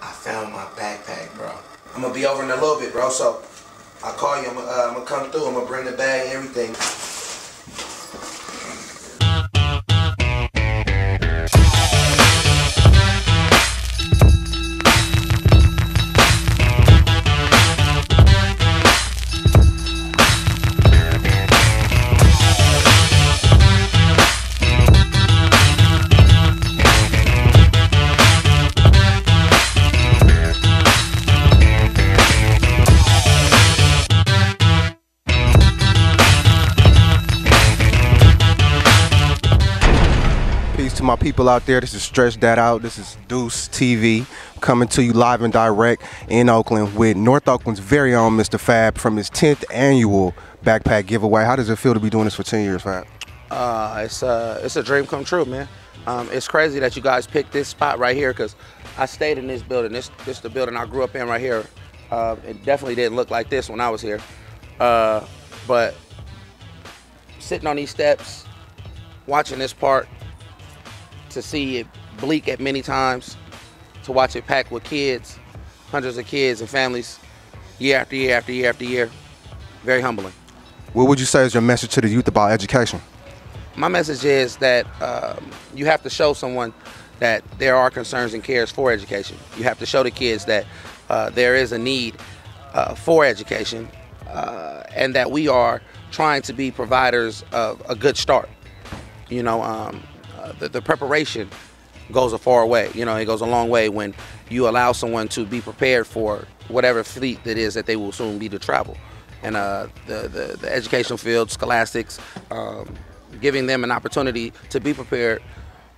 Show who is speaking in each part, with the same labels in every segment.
Speaker 1: I found my backpack, bro. I'm gonna be over in a little bit, bro, so I'll call you. I'm gonna come through. I'm gonna bring the bag and everything.
Speaker 2: To my people out there, this is Stretch That Out. This is DeuceTV coming to you live and direct in Oakland with North Oakland's very own Mr. F.A.B from his 10th annual backpack giveaway. How does it feel to be doing this for 10 years, F.A.B?
Speaker 3: It's a dream come true, man. It's crazy that you guys picked this spot right here because I stayed in this building. This is the building I grew up in right here. It definitely didn't look like this when I was here. But sitting on these steps, watching this park, to see it bleak at many times, to watch it packed with kids, hundreds of kids and families, year after year after year after year, very humbling.
Speaker 2: What would you say is your message to the youth about education?
Speaker 3: My message is that you have to show someone that there are concerns and cares for education. You have to show the kids that there is a need for education and that we are trying to be providers of a good start. You know, the preparation goes a far way. You know, it goes a long way when you allow someone to be prepared for whatever fleet that is that they will soon be to travel. And the educational field, scholastics, giving them an opportunity to be prepared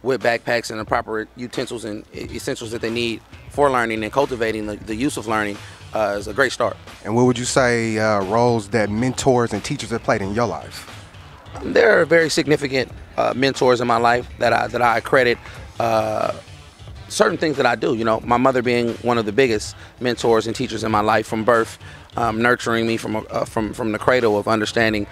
Speaker 3: with backpacks and the proper utensils and essentials that they need for learning and cultivating the use of learning is a great start. And
Speaker 2: what would you say roles that mentors and teachers have played in your life?
Speaker 3: There are very significant mentors in my life that I credit certain things that I do. You know, my mother being one of the biggest mentors and teachers in my life from birth, nurturing me from the cradle of understanding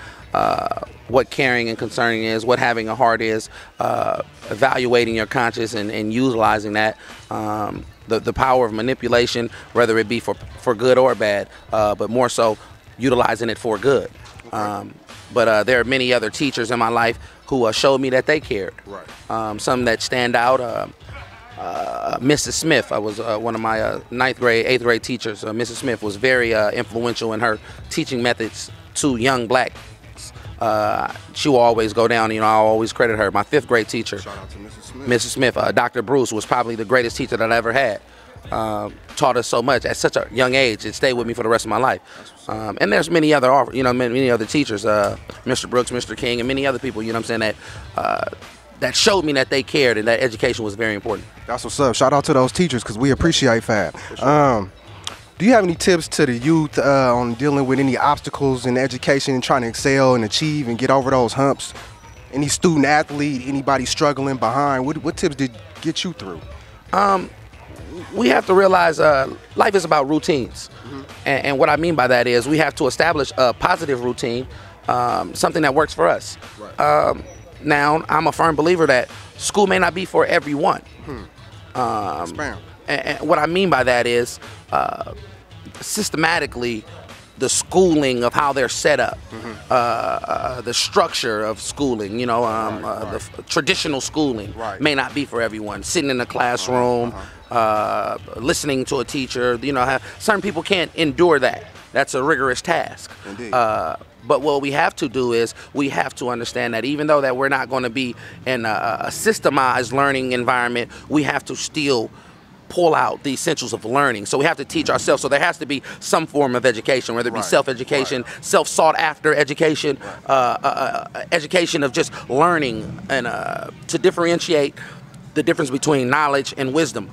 Speaker 3: what caring and concerning is, what having a heart is, evaluating your conscience and utilizing that. The power of manipulation, whether it be for good or bad, but more so utilizing it for good. But there are many other teachers in my life who showed me that they cared. Right. Some that stand out. Mrs. Smith, I was one of my 9th grade, 8th grade teachers. Mrs. Smith was very influential in her teaching methods to young blacks. She will always go down, you know, I'll always credit her. My 5th grade teacher, shout out to Mrs. Smith. Mrs. Smith, Dr. Bruce was probably the greatest teacher that I ever had. Taught us so much at such a young age. It stayed with me for the rest of my life. And there's many other, many other teachers, Mr. Brooks, Mr. King, and many other people, you know what I'm saying, that showed me that they cared and that education was very important.
Speaker 2: That's what's up. Shout out to those teachers because we appreciate F.A.B. Sure. Do you have any tips to the youth on dealing with any obstacles in education and trying to excel and achieve and get over those humps? Any student athlete, anybody struggling behind? What tips did get you through?
Speaker 3: We have to realize life is about routines. Mm-hmm. And what I mean by that is we have to establish a positive routine, something that works for us. Right. Now, I'm a firm believer that school may not be for everyone. And what I mean by that is systematically the schooling of how they're set up, the structure of schooling, you know, the traditional schooling may not be for everyone. Sitting in a classroom, listening to a teacher, you know, certain people can't endure that. That's a rigorous task. Indeed. But what we have to do is we have to understand that even though that we're not going to be in a systemized learning environment, we have to still pull out the essentials of learning. So we have to teach ourselves. So there has to be some form of education, whether it be self-education, self-sought after education, education of just learning and to differentiate the difference between knowledge and wisdom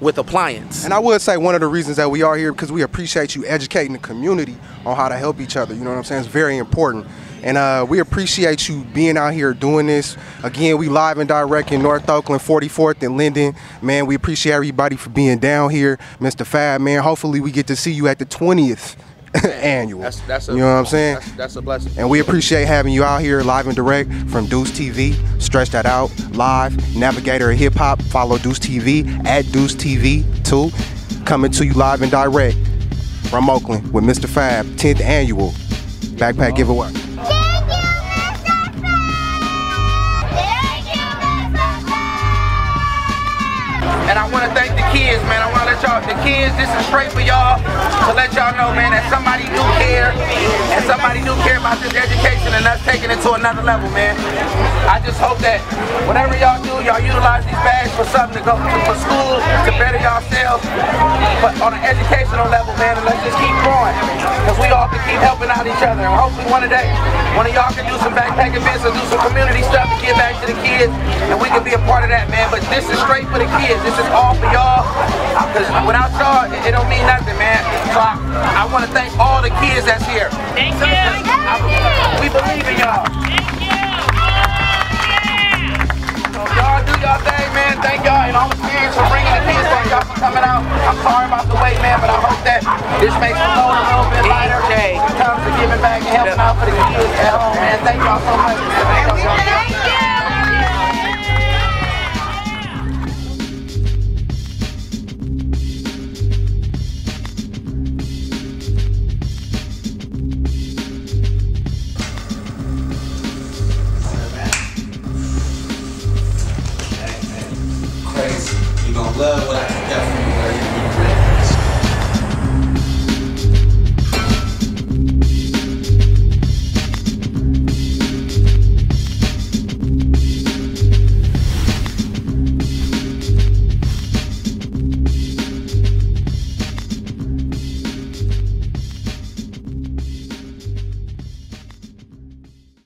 Speaker 3: with appliance.
Speaker 2: And I would say one of the reasons that we are here because we appreciate you educating the community on how to help each other. You know what I'm saying? It's very important. And we appreciate you being out here doing this. Again, we live and direct in North Oakland, 44th and Linden. Man, we appreciate everybody for being down here. Mr. F.A.B, man, hopefully we get to see you at the 20th annual.
Speaker 3: That's
Speaker 2: you know what I'm saying?
Speaker 3: That's a blessing.
Speaker 2: And we appreciate having you out here live and direct from DeuceTV. Stretch That Out, live, navigator of hip hop. Follow DeuceTV at DeuceTV too. coming to you live and direct from Oakland with Mr. F.A.B. 10th annual backpack giveaway.
Speaker 3: And I want to thank the kids, man. I want to let y'all, the kids, this is straight for y'all to let y'all know, man, that somebody do care, and somebody do care about this education and us taking it to another level, man. I just hope that whatever y'all do, y'all utilize these bags for something to go for school, to better yourselves, but on an educational level, man, and let's just keep growing, because we all can keep helping out each other. And hopefully one day, one of y'all can do some backpack events or do some community stuff to give back to the kids, and we can be a part of that, man. But this is straight for the kids. This is all for y'all, because without y'all, it don't mean nothing, man. So I want to thank all the kids that's here.
Speaker 4: Thank you.
Speaker 3: We believe in y'all. So y'all do y'all thing, man. Thank y'all and all the parents for bringing the kids on. Y'all for coming out. I'm sorry about the wait, man, but I hope that this makes